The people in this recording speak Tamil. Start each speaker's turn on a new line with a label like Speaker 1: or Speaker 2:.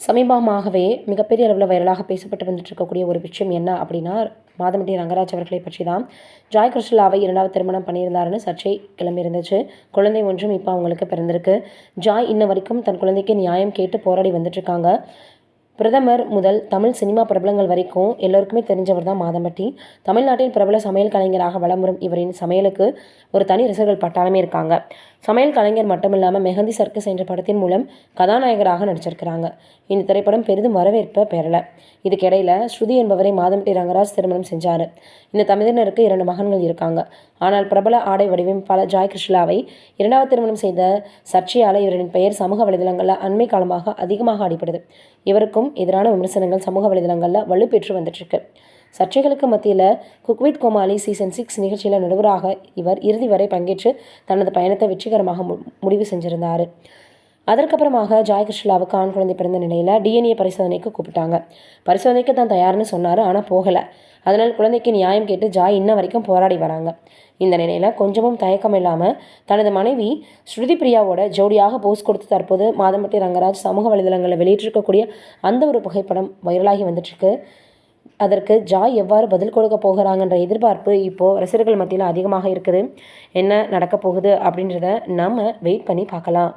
Speaker 1: சமீபமாகவே மிகப்பெரிய அளவில் வைரலாக பேசப்பட்டு வந்துட்டு இருக்கக்கூடிய ஒரு விஷயம் என்ன அப்படின்னா, மாதம்பட்டி ரங்கராஜ் அவர்களை பற்றி தான். ஜாய் கிருஷ்ணலாவை 2வது திருமணம் பண்ணியிருந்தாருன்னு சர்ச்சை கிளம்பியிருந்துச்சு. குழந்தை ஒன்றும் இப்போ அவங்களுக்கு பிறந்திருக்கு. ஜாய் இன்ன வரைக்கும் தன் குழந்தைக்கு நியாயம் கேட்டு போராடி வந்துட்டுருக்காங்க. பிரதமர் முதல் தமிழ் சினிமா பிரபலங்கள் வரைக்கும் எல்லோருக்குமே தெரிஞ்சவர் தான் மாதம்பட்டி. தமிழ்நாட்டின் பிரபல சமையல் கலைஞராக வலம் வரும் இவரின் சமையலுக்கு ஒரு தனி ரசிகர்கள் பட்டாளமே இருக்காங்க. சமையல் கலைஞர் மட்டும் இல்லாமல் மெஹந்தி சர்க்கஸ் என்ற படத்தின் மூலம் கதாநாயகராக நடிச்சிருக்கிறாங்க. இந்த திரைப்படம் பெரிதும் வரவேற்பை பெறல. இதுக்கிடையில ஸ்ருதி என்பவரை மாதம்பட்டி ரங்கராஜ் திருமணம் செஞ்சார். இந்த தம்பதியினருக்கு 2 மகன்கள் இருக்காங்க. ஆனால் பிரபல ஆடை வடிவமைப்பாளர் ஜாய் கிருஷ்ணலாவை 2வது திருமணம் செய்த சர்ச்சையால் இவரின் பெயர் சமூக வலைதளங்களில் அண்மை காலமாக அதிகமாக அடிபடுது. இவருக்கும் எதிரான விமர்சனங்கள் சமூக வலைதளங்களில் வலுப்பெற்று வந்துட்டுருக்கு. சர்ச்சைகளுக்கு மத்தியில் குக் வித் கோமாளி சீசன் 6 நிகழ்ச்சியில் நடுவராக இவர் இறுதி வரை பங்கேற்று தனது பயணத்தை வெற்றிகரமாக முடிவு செஞ்சிருந்தார். அதற்கப்புறமாக ஜாய் கிருஷ்ணலாவுக்கு ஆண் குழந்தை பிறந்த நிலையில் DNA பரிசோதனைக்கு கூப்பிட்டாங்க. பரிசோதனைக்கு தான் தயார்னு சொன்னார், ஆனால் போகலை. அதனால் குழந்தைக்கு நியாயம் கேட்டு ஜாய் இன்ன வரைக்கும் போராடி வராங்க. இந்த நிலையில் கொஞ்சமும் தயக்கம் இல்லாமல் தனது மனைவி ஸ்ருதி பிரியாவோட ஜோடியாக போஸ் கொடுத்து தற்போது மாதம்பட்டி ரங்கராஜ் சமூக வலைதளங்களில் வெளியிட்டிருக்கக்கூடிய அந்த ஒரு புகைப்படம் வைரலாகி வந்துட்டுருக்கு. அதற்கு ஜாய் எவ்வாறு பதில் கொடுக்க போகிறாங்கன்ற எதிர்பார்ப்பு இப்போது ரசிகர்கள் மத்தியில் அதிகமாக இருக்குது. என்ன நடக்க போகுது அப்படின்றத நம்ம வெயிட் பண்ணி பார்க்கலாம்.